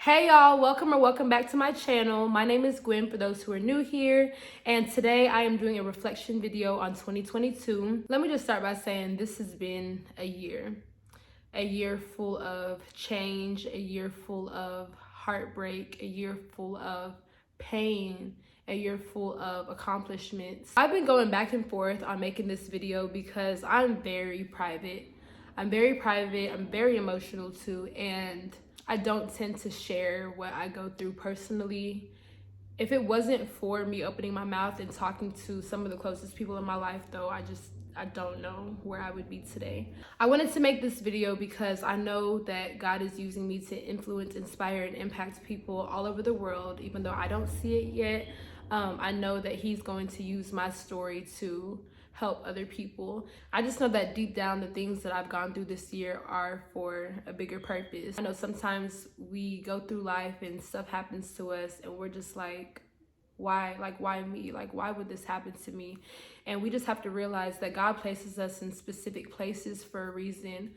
Hey y'all, welcome back to my channel. My name is Gwen for those who are new here, and today I am doing a reflection video on 2022. Let me just start by saying this has been a year full of change, a year full of heartbreak, a year full of pain, a year full of accomplishments. I've been going back and forth on making this video because I'm very private. I'm very emotional too, and I don't tend to share what I go through personally. If it wasn't for me opening my mouth and talking to some of the closest people in my life though, I don't know where I would be today. I wanted to make this video because I know that God is using me to influence, inspire, and impact people all over the world, even though I don't see it yet. I know that He's going to use my story to help other people. I just know that deep down the things that I've gone through this year are for a bigger purpose. I know sometimes we go through life and stuff happens to us and we're just like, why? Like, why me? Like, why would this happen to me? And we just have to realize that God places us in specific places for a reason.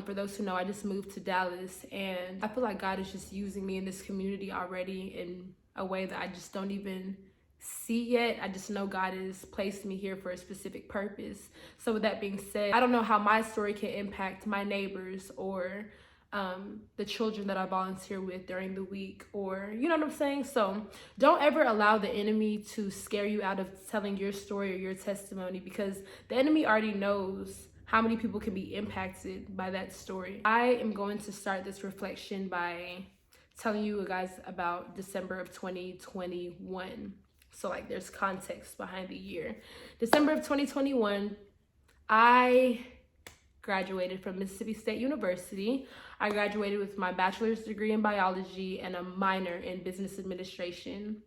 For those who know, I just moved to Dallas, and I feel like God is just using me in this community already in a way that I just don't even see yet. I just know God has placed me here for a specific purpose. So with that being said, I don't know how my story can impact my neighbors or the children that I volunteer with during the week, or you know what I'm saying? So don't ever allow the enemy to scare you out of telling your story or your testimony, because the enemy already knows how many people can be impacted by that story. I am going to start this reflection by telling you guys about December of 2021. So like there's context behind the year. December of 2021, I graduated from Mississippi State University. I graduated with my bachelor's degree in biology and a minor in business administration.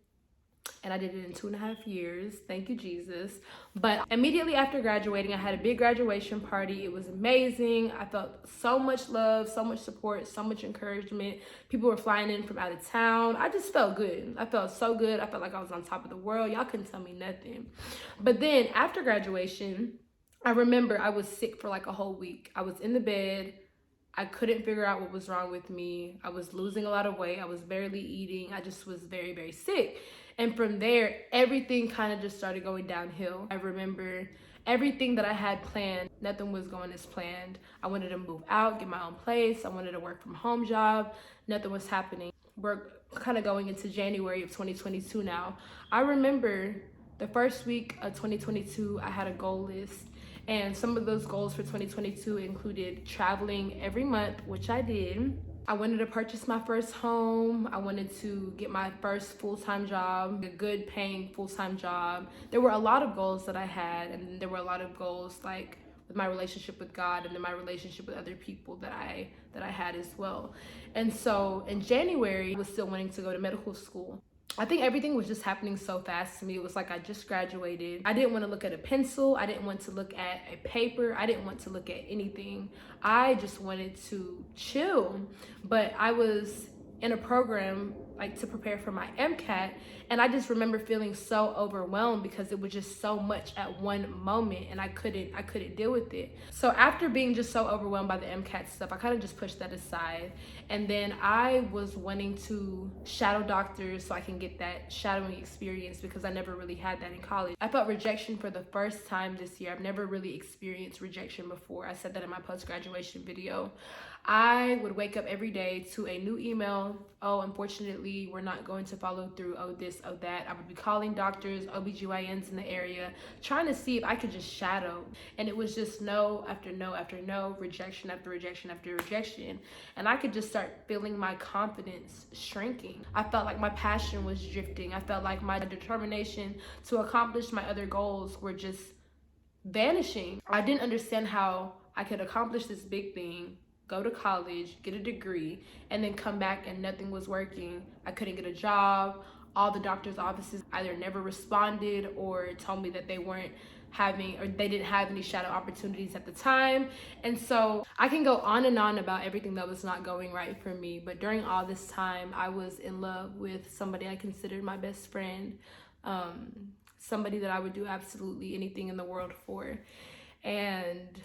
And I did it in 2.5 years. Thank you, Jesus. But immediately after graduating, I had a big graduation party. It was amazing. I felt so much love, so much support, so much encouragement. People were flying in from out of town. I just felt good. I felt so good. I felt like I was on top of the world. Y'all couldn't tell me nothing. But then after graduation, I remember I was sick for like a whole week. I was in the bed. I couldn't figure out what was wrong with me. I was losing a lot of weight. I was barely eating. I just was very, very sick. And from there, everything kind of just started going downhill. I remember everything that I had planned, nothing was going as planned. I wanted to move out, get my own place. I wanted a work from home job. Nothing was happening. We're kind of going into January of 2022 now. I remember the first week of 2022, I had a goal list. And some of those goals for 2022 included traveling every month, which I did. I wanted to purchase my first home. I wanted to get my first full-time job, a good paying full-time job. There were a lot of goals that I had, and there were a lot of goals like with my relationship with God and then my relationship with other people that I had as well. And so in January, I was still wanting to go to medical school. I think everything was just happening so fast to me. It was like I just graduated. I didn't want to look at a pencil. I didn't want to look at a paper. I didn't want to look at anything. I just wanted to chill. But I was in a program like to prepare for my MCAT, and I just remember feeling so overwhelmed because it was just so much at one moment, and I couldn't deal with it. So after being just so overwhelmed by the MCAT stuff, I kind of just pushed that aside. And then I was wanting to shadow doctors so I can get that shadowing experience, because I never really had that in college. I felt rejection for the first time this year. I've never really experienced rejection before. I said that in my post-graduation video. I would wake up every day to a new email. Oh, unfortunately, we're not going to follow through. Oh, this, oh, that. I would be calling doctors, OBGYNs in the area, trying to see if I could just shadow. And it was just no after no after no, rejection after rejection after rejection. And I could just start feeling my confidence shrinking. I felt like my passion was drifting. I felt like my determination to accomplish my other goals were just vanishing. I didn't understand how I could accomplish this big thing, go to college, get a degree, and then come back and nothing was working. I couldn't get a job. All the doctor's offices either never responded or told me that they weren't having, or they didn't have any shadow opportunities at the time. And so I can go on and on about everything that was not going right for me. But during all this time, I was in love with somebody I considered my best friend, somebody that I would do absolutely anything in the world for. And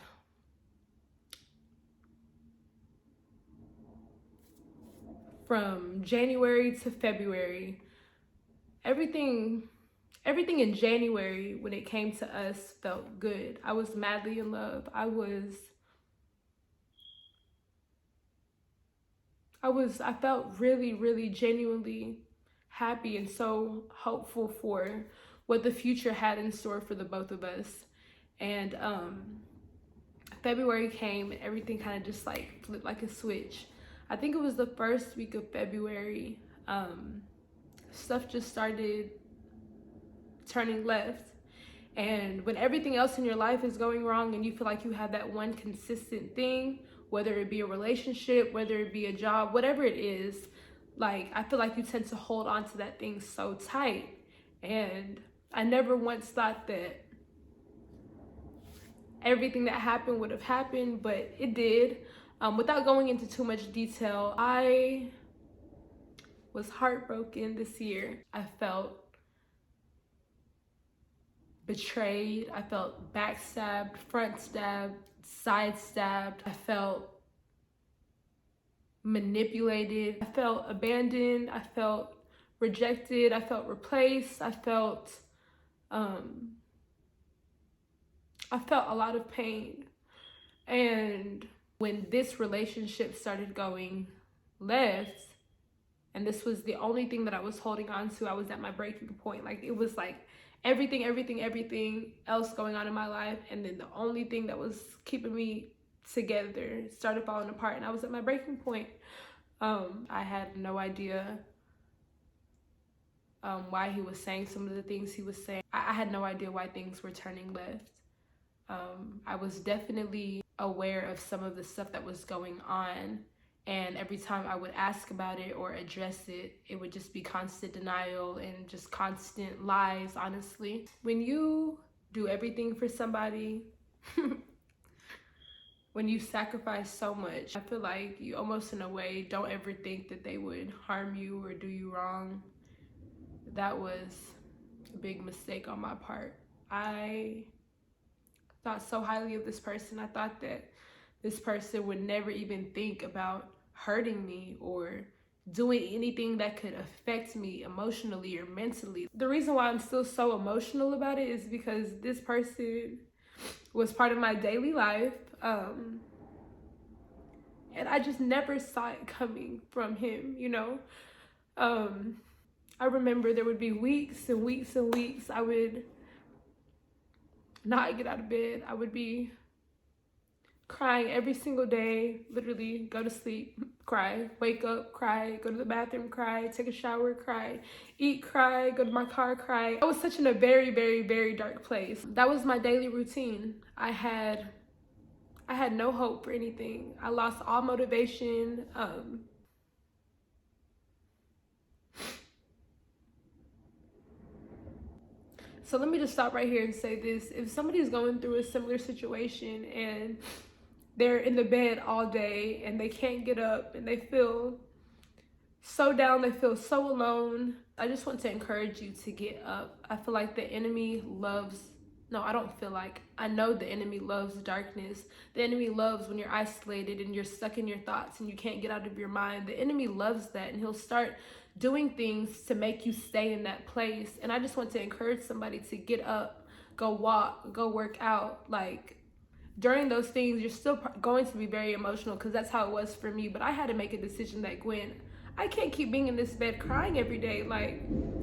from January to February, everything in January when it came to us felt good. I was madly in love. I felt really, really genuinely happy and so hopeful for what the future had in store for the both of us. And February came and everything kind of just like flipped like a switch. I think it was the first week of February. Stuff just started turning left. And when everything else in your life is going wrong and you feel like you have that one consistent thing, whether it be a relationship, whether it be a job, whatever it is, like I feel like you tend to hold on to that thing so tight. And I never once thought that everything that happened would have happened, but it did. Without going into too much detail, I was heartbroken this year. I felt betrayed. I felt backstabbed, front stabbed, side stabbed. I felt manipulated. I felt abandoned. I felt rejected. I felt replaced. I felt a lot of pain. And when this relationship started going left, and this was the only thing that I was holding on to, I was at my breaking point. Like it was like everything else going on in my life, and then the only thing that was keeping me together started falling apart, and I was at my breaking point. I had no idea why he was saying some of the things he was saying. I had no idea why things were turning left. I was definitely aware of some of the stuff that was going on, and every time I would ask about it or address it, it would just be constant denial and just constant lies, honestly. When you do everything for somebody, when you sacrifice so much, I feel like you almost in a way don't ever think that they would harm you or do you wrong. That was a big mistake on my part. I thought so highly of this person. I thought that this person would never even think about hurting me or doing anything that could affect me emotionally or mentally. The reason why I'm still so emotional about it is because this person was part of my daily life, and I just never saw it coming from him, you know. I remember there would be weeks and weeks and weeks I would not get out of bed. I would be crying every single day, literally go to sleep, cry, wake up, cry, go to the bathroom, cry, take a shower, cry, eat, cry, go to my car, cry. I was such in a very, very, very dark place. That was my daily routine. I had no hope for anything. I lost all motivation. So let me just stop right here and say this. If somebody's going through a similar situation and they're in the bed all day and they can't get up and they feel so down, they feel so alone, I just want to encourage you to get up. I feel like the enemy I know the enemy loves darkness. The enemy loves when you're isolated and you're stuck in your thoughts and you can't get out of your mind. The enemy loves that, and he'll start doing things to make you stay in that place. And I just want to encourage somebody to get up, go walk, go work out. Like during those things, you're still going to be very emotional, because that's how it was for me. But I had to make a decision that, Gwen, I can't keep being in this bed crying every day. Like,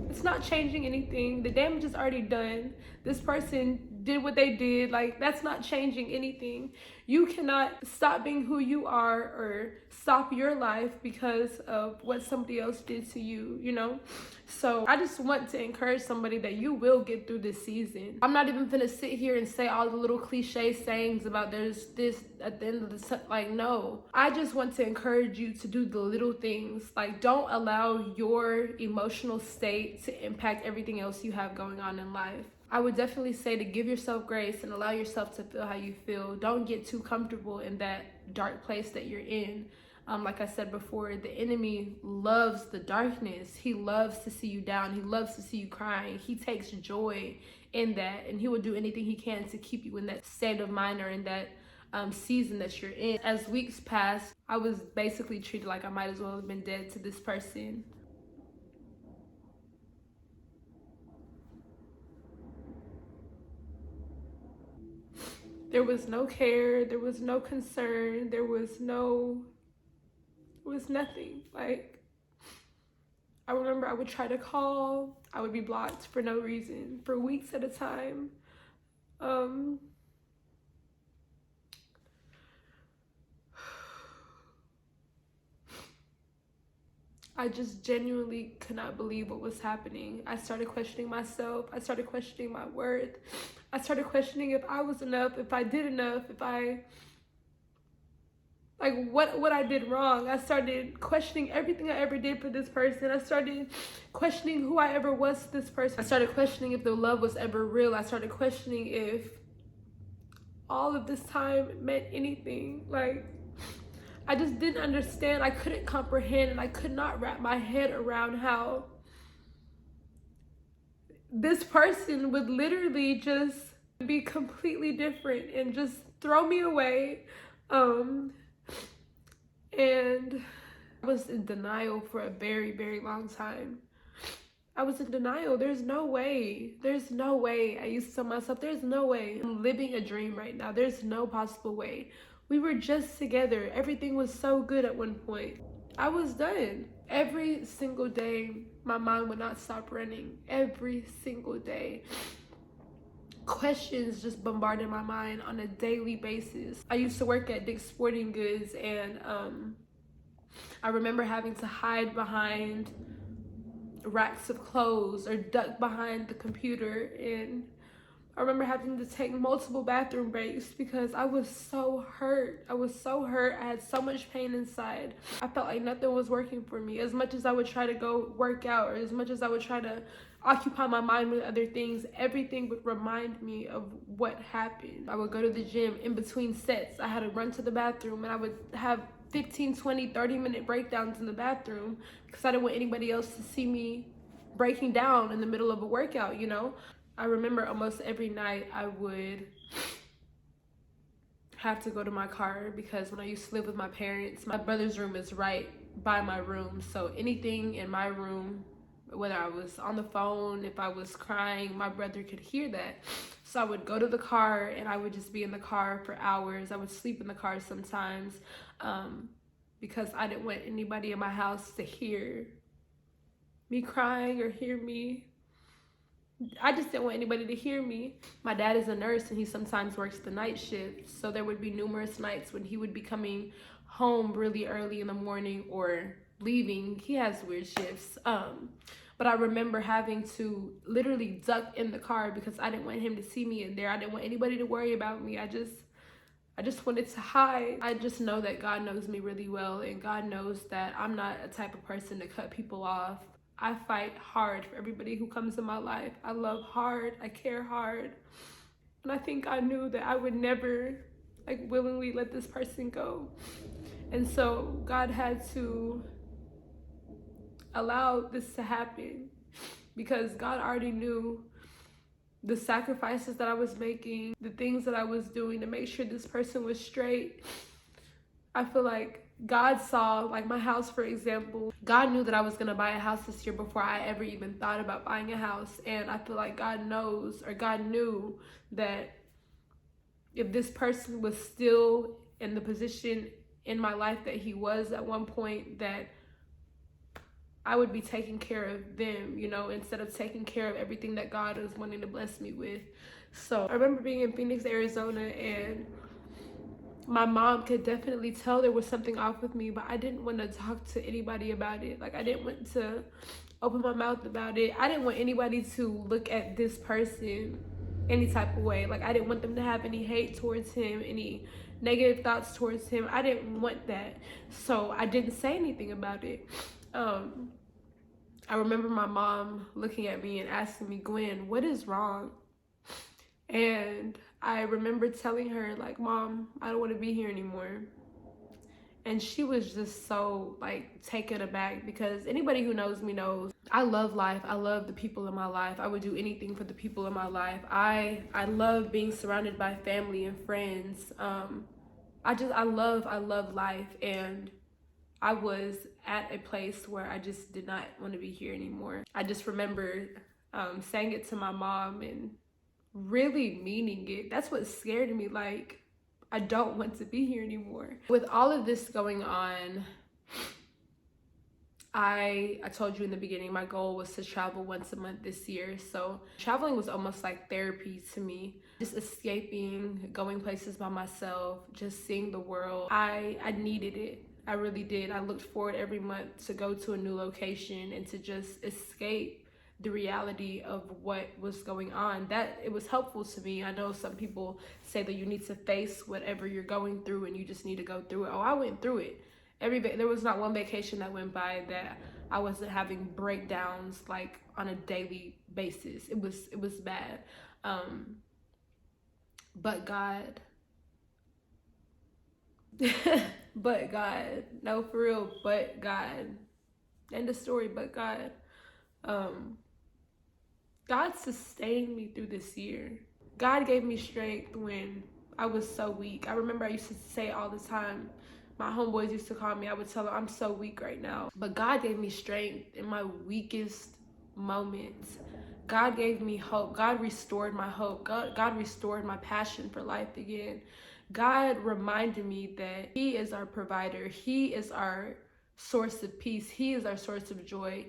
it's not changing anything. The damage is already done. This person did what they did. Like, that's not changing anything. You cannot stop being who you are or stop your life because of what somebody else did to you, you know? So I just want to encourage somebody that you will get through this season. I'm not even gonna sit here and say all the little cliche sayings about there's this at the end of the, like, no. I just want to encourage you to do the little things. Like, don't allow your emotional state to impact everything else you have going on in life. I would definitely say to give yourself grace and allow yourself to feel how you feel. Don't get too comfortable in that dark place that you're in. Like I said before, the enemy loves the darkness. He loves to see you down. He loves to see you crying. He takes joy in that, and he will do anything he can to keep you in that state of mind or in that season that you're in. As weeks passed, I was basically treated like I might as well have been dead to this person. There was no care, there was no concern, there was nothing. Like, I remember I would try to call, I would be blocked for no reason, for weeks at a time. I just genuinely could not believe what was happening. I started questioning myself. I started questioning my worth. I started questioning if I was enough, if I did enough, if I, like, what I did wrong. I started questioning everything I ever did for this person. I started questioning who I ever was to this person. I started questioning if the love was ever real. I started questioning if all of this time meant anything. Like, I just didn't understand. I couldn't comprehend, and I could not wrap my head around how this person would literally just be completely different and just throw me away. And I was in denial for a very, very long time. I was in denial. There's no way. There's no way. I used to tell myself, there's no way. I'm living a dream right now. There's no possible way. We were just together. Everything was so good at one point. I was done. Every single day, my mind would not stop running. Every single day. Questions just bombarded my mind on a daily basis. I used to work at Dick's Sporting Goods, and I remember having to hide behind racks of clothes or duck behind the computer, and I remember having to take multiple bathroom breaks because I was so hurt. I was so hurt. I had so much pain inside. I felt like nothing was working for me. As much as I would try to go work out, or as much as I would try to occupy my mind with other things, everything would remind me of what happened. I would go to the gym in between sets. I had to run to the bathroom, and I would have 15, 20, 30-minute breakdowns in the bathroom because I didn't want anybody else to see me breaking down in the middle of a workout, you know? I remember almost every night I would have to go to my car because when I used to live with my parents, my brother's room is right by my room. So anything in my room, whether I was on the phone, if I was crying, my brother could hear that. So I would go to the car and I would just be in the car for hours. I would sleep in the car sometimes because I didn't want anybody in my house to hear me crying or hear me. I just didn't want anybody to hear me. My dad is a nurse and he sometimes works the night shift. So there would be numerous nights when he would be coming home really early in the morning or leaving. He has weird shifts. But I remember having to literally duck in the car because I didn't want him to see me in there. I didn't want anybody to worry about me. I just wanted to hide. I just know that God knows me really well, and God knows that I'm not a type of person to cut people off. I fight hard for everybody who comes in my life. I love hard. I care hard. And I think I knew that I would never willingly let this person go. And so God had to allow this to happen because God already knew the sacrifices that I was making, the things that I was doing to make sure this person was straight. I feel like God saw, like my house, for example. God knew that I was going to buy a house this year before I ever even thought about buying a house. And I feel like God knows, or God knew that if this person was still in the position in my life that he was at one point, that I would be taking care of them, you know, instead of taking care of everything that God is wanting to bless me with. So I remember being in Phoenix, Arizona, and my mom could definitely tell there was something off with me, but I didn't want to talk to anybody about it. Like, I didn't want to open my mouth about it. I didn't want anybody to look at this person any type of way. Like, I didn't want them to have any hate towards him, any negative thoughts towards him. I didn't want that. So I didn't say anything about it. I remember my mom looking at me and asking me, "Gwen, what is wrong?" And I remember telling her, like, "Mom, I don't want to be here anymore." And she was just so taken aback, because anybody who knows me knows I love life. I love the people in my life. I would do anything for the people in my life. I love being surrounded by family and friends. I love life, and I was at a place where I just did not want to be here anymore. I just remember saying it to my mom and really meaning it. That's what scared me. Like, I don't want to be here anymore. With all of this going on, I told you in the beginning, my goal was to travel once a month this year. So traveling was almost like therapy to me. Just escaping, going places by myself, just seeing the world. I needed it. I really did. I looked forward every month to go to a new location and to just escape the reality of what was going on. That it was helpful to me. I know some people say that you need to face whatever you're going through and you just need to go through it. Oh, I went through it. There was not one vacation that went by that I wasn't having breakdowns like on a daily basis. It was bad. But God, but God, no, for real, but God. End of story, but God. God sustained me through this year. God gave me strength when I was so weak. I remember I used to say it all the time. My homeboys used to call me. I would tell them I'm so weak right now. But God gave me strength in my weakest moments. God gave me hope. God restored my hope. God restored my passion for life again. God reminded me that He is our provider. He is our source of peace. He is our source of joy.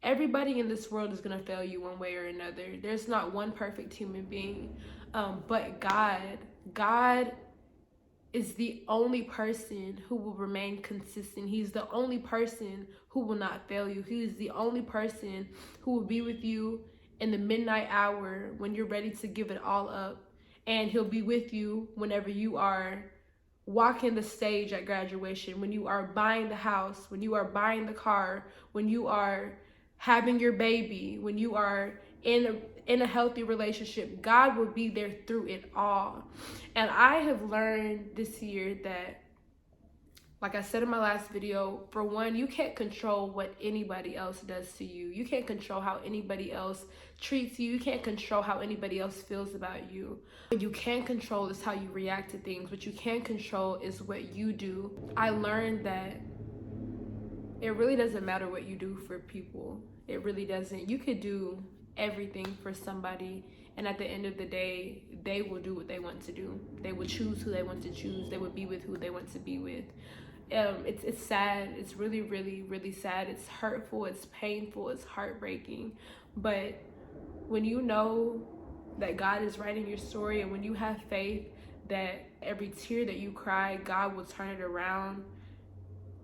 Everybody in this world is going to fail you one way or another. There's not one perfect human being. But God is the only person who will remain consistent. He's the only person who will not fail you. He is the only person who will be with you in the midnight hour when you're ready to give it all up. And He'll be with you whenever you are walking the stage at graduation, when you are buying the house, when you are buying the car, when you are having your baby, when you are in a healthy relationship. God will be there through it all. And I have learned this year that, like I said in my last video, for one, you can't control what anybody else does to you. You can't control how anybody else treats you. You can't control how anybody else feels about you. What you can control is how you react to things. What you can control is what you do. I learned that it really doesn't matter what you do for people. It really doesn't. You could do everything for somebody, and at the end of the day, they will do what they want to do. They will choose who they want to choose. They will be with who they want to be with. It's sad. It's really, really, really sad. It's hurtful. It's painful. It's heartbreaking. But when you know that God is writing your story, and when you have faith that every tear that you cry, God will turn it around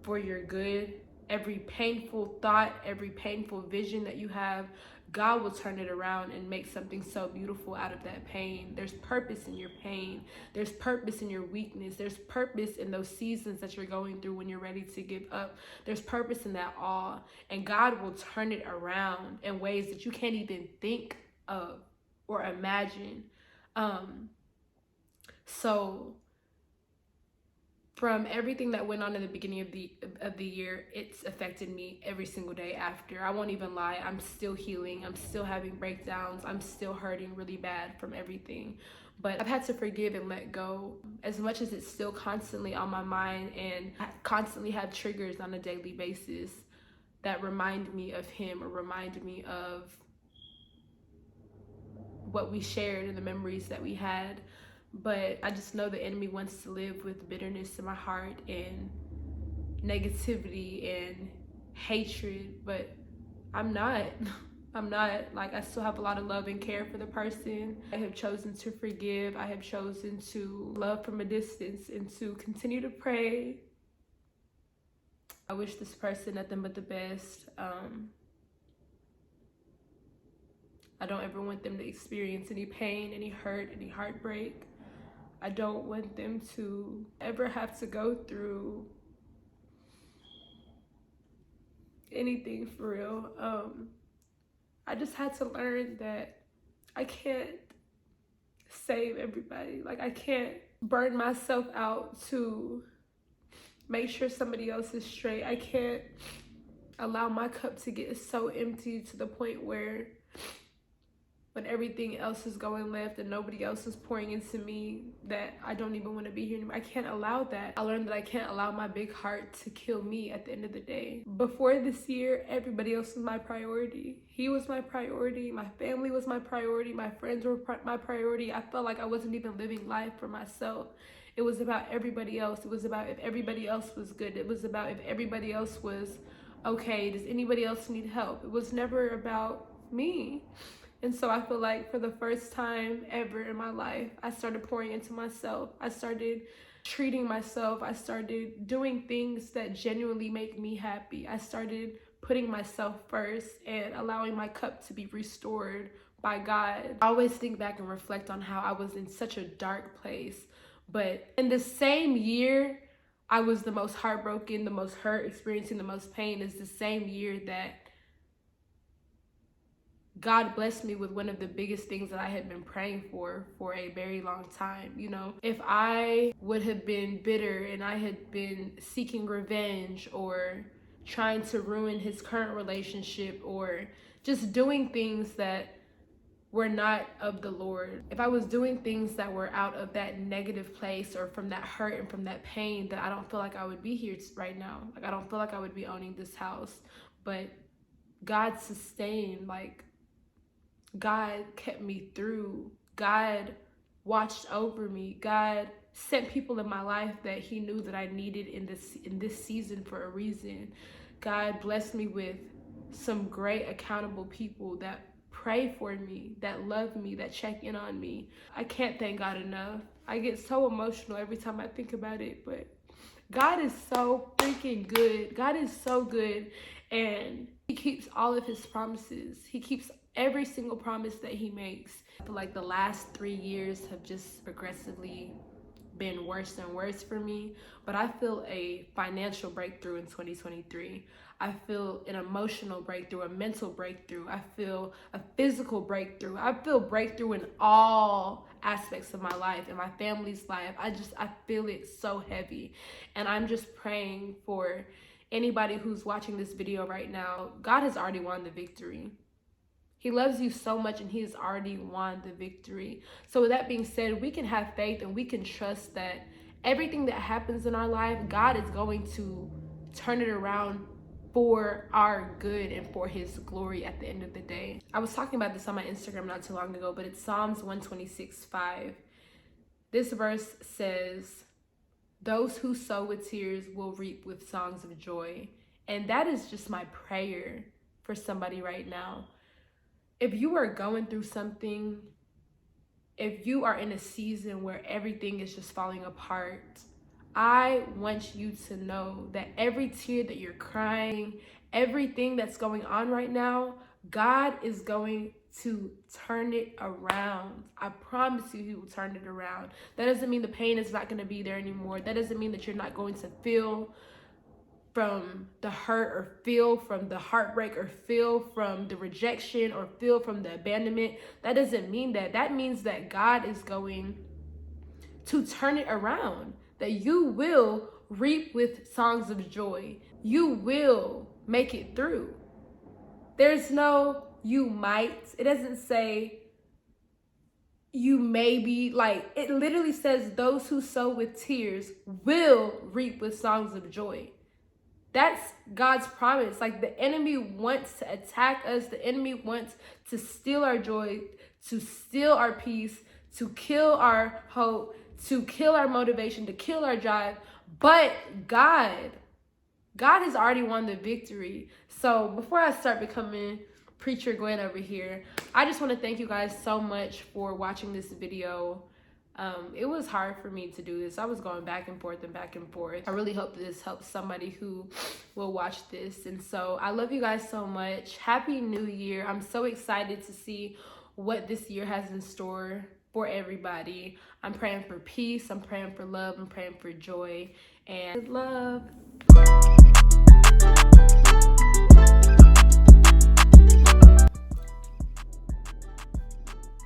for your good. Every painful thought, every painful vision that you have, God will turn it around and make something so beautiful out of that pain. There's purpose in your pain. There's purpose in your weakness. There's purpose in those seasons that you're going through when you're ready to give up. There's purpose in that all. And God will turn it around in ways that you can't even think of or imagine. So from everything that went on in the beginning of the year, it's affected me every single day after. I won't even lie. I'm still healing. I'm still having breakdowns. I'm still hurting really bad from everything. But I've had to forgive and let go, as much as it's still constantly on my mind, and I constantly have triggers on a daily basis that remind me of Him or remind me of what we shared and the memories that we had. But I just know the enemy wants to live with bitterness in my heart and negativity and hatred, but I'm not. Like, I still have a lot of love and care for the person. I have chosen to forgive. I have chosen to love from a distance and to continue to pray. I wish this person nothing but the best. I don't ever want them to experience any pain, any hurt, any heartbreak. I don't want them to ever have to go through anything for real. I just had to learn that I can't save everybody. Like, I can't burn myself out to make sure somebody else is straight. I can't allow my cup to get so empty to the point where when everything else is going left and nobody else is pouring into me, that I don't even want to be here anymore. I can't allow that. I learned that I can't allow my big heart to kill me at the end of the day. Before this year, everybody else was my priority. He was my priority. My family was my priority. My friends were my priority. I felt like I wasn't even living life for myself. It was about everybody else. It was about if everybody else was good. It was about if everybody else was okay. Does anybody else need help? It was never about me. And so I feel like for the first time ever in my life, I started pouring into myself. I started treating myself. I started doing things that genuinely make me happy. I started putting myself first and allowing my cup to be restored by God. I always think back and reflect on how I was in such a dark place. But in the same year, I was the most heartbroken, the most hurt, experiencing the most pain, is the same year that God blessed me with one of the biggest things that I had been praying for a very long time. You know, if I would have been bitter and I had been seeking revenge or trying to ruin his current relationship or just doing things that were not of the Lord, if I was doing things that were out of that negative place or from that hurt and from that pain, that I don't feel like I would be here right now. Like, I don't feel like I would be owning this house. But God sustained, like, God kept me through. God watched over me. God sent people in my life that he knew that I needed in this season for a reason. God blessed me with some great accountable people that pray for me, that love me, that check in on me. I can't thank God enough. I get so emotional every time I think about it, but God is so freaking good. God is so good, and he keeps all of his promises. He keeps every single promise that he makes. I feel like the last 3 years have just progressively been worse and worse for me, but I feel a financial breakthrough in 2023. I feel an emotional breakthrough, a mental breakthrough. I feel a physical breakthrough. I feel breakthrough in all aspects of my life and my family's life. I feel it so heavy. And I'm just praying for anybody who's watching this video right now. God has already won the victory. He loves you so much and he has already won the victory. So with that being said, we can have faith and we can trust that everything that happens in our life, God is going to turn it around for our good and for his glory at the end of the day. I was talking about this on my Instagram not too long ago, but it's Psalms 126:5. This verse says, "Those who sow with tears will reap with songs of joy." And that is just my prayer for somebody right now. If you are going through something, if you are in a season where everything is just falling apart, I want you to know that every tear that you're crying, everything that's going on right now, God is going to turn it around. I promise you, he will turn it around. That doesn't mean the pain is not going to be there anymore. That doesn't mean that you're not going to feel from the hurt or feel from the heartbreak or feel from the rejection or feel from the abandonment. That doesn't mean that. That means that God is going to turn it around, that you will reap with songs of joy. You will make it through. There's no you might. It doesn't say you maybe. Like, it literally says those who sow with tears will reap with songs of joy. That's God's promise. Like, the enemy wants to attack us. The enemy wants to steal our joy, to steal our peace, to kill our hope, to kill our motivation, to kill our drive. But God has already won the victory. So before I start becoming Preacher Gwen over here, I just want to thank you guys so much for watching this video. It was hard for me to do this. I was going back and forth and back and forth. I really hope that this helps somebody who will watch this. And so I love you guys so much. Happy New Year. I'm so excited to see what this year has in store for everybody. I'm praying for peace. I'm praying for love. I'm praying for joy and love.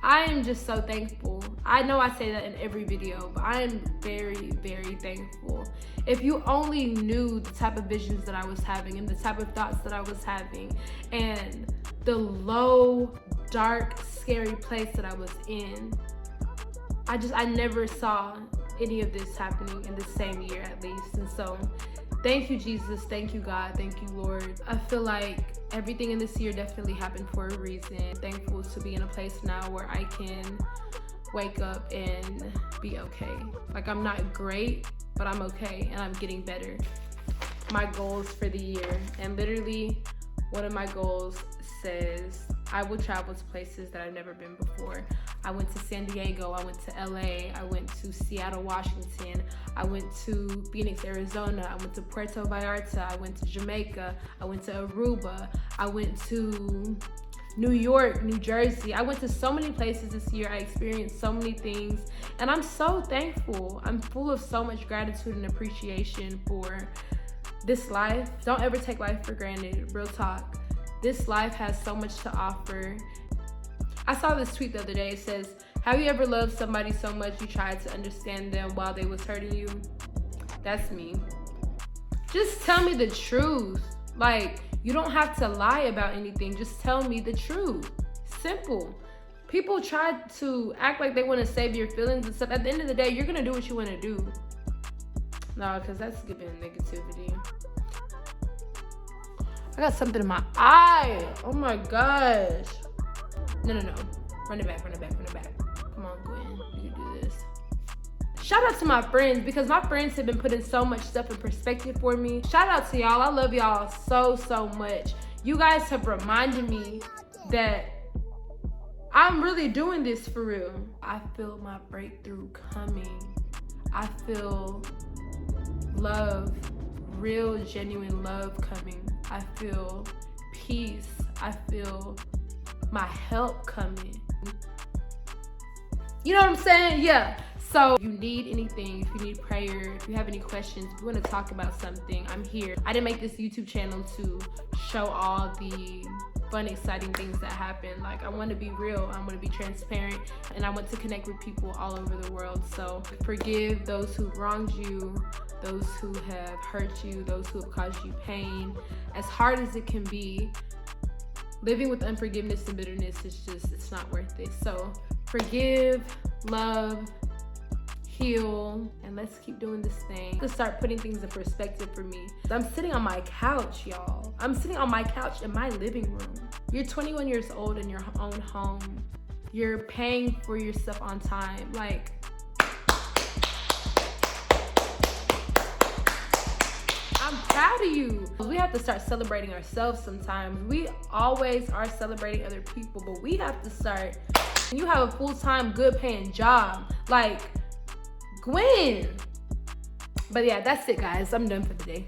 I am just so thankful. I know I say that in every video, but I am very, very thankful. If you only knew the type of visions that I was having and the type of thoughts that I was having and the low, dark, scary place that I was in. I never saw any of this happening in the same year at least. And so thank you, Jesus. Thank you, God. Thank you, Lord. I feel like everything in this year definitely happened for a reason. Thankful to be in a place now where I can wake up and be okay. Like, I'm not great, but I'm okay and I'm getting better. My goals for the year, and literally one of my goals says I will travel to places that I've never been before. I went to San Diego, I went to LA, I went to Seattle, Washington, I went to Phoenix, Arizona, I went to Puerto Vallarta, I went to Jamaica, I went to Aruba, I went to New York, New Jersey. I went to so many places this year. I experienced so many things, and I'm so thankful. I'm full of so much gratitude and appreciation for this life. Don't ever take life for granted, real talk. This life has so much to offer. I saw this tweet the other day. It says, have you ever loved somebody so much you tried to understand them while they was hurting you? That's me. Just tell me the truth. Like, you don't have to lie about anything. Just tell me the truth. Simple. People try to act like they want to save your feelings and stuff. At the end of the day, you're going to do what you want to do. No, because that's giving negativity. I got something in my eye. Oh my gosh. No. Run it back. Come on, Gwen. You can do this. Shout out to my friends, because my friends have been putting so much stuff in perspective for me. Shout out to y'all. I love y'all so much. You guys have reminded me that I'm really doing this for real. I feel my breakthrough coming. I feel love, real, genuine love coming. I feel peace. I feel my help coming. You know what I'm saying? Yeah. So if you need anything, if you need prayer, if you have any questions, if you want to talk about something, I'm here. I didn't make this YouTube channel to show all the fun, exciting things that happen. Like, I want to be real. I want to be transparent, and I want to connect with people all over the world. So forgive those who wronged you, those who have hurt you, those who have caused you pain. As hard as it can be, living with unforgiveness and bitterness is just, it's not worth it. So forgive, love, heal, and let's keep doing this thing. To start putting things in perspective for me. I'm sitting on my couch, y'all. I'm sitting on my couch in my living room. You're 21 years old in your own home. You're paying for your stuff on time. Like, I'm proud of you. We have to start celebrating ourselves sometimes. We always are celebrating other people, but we have to start. You have a full-time, good paying job. Like, Gwen. But yeah, that's it, guys. I'm done for the day.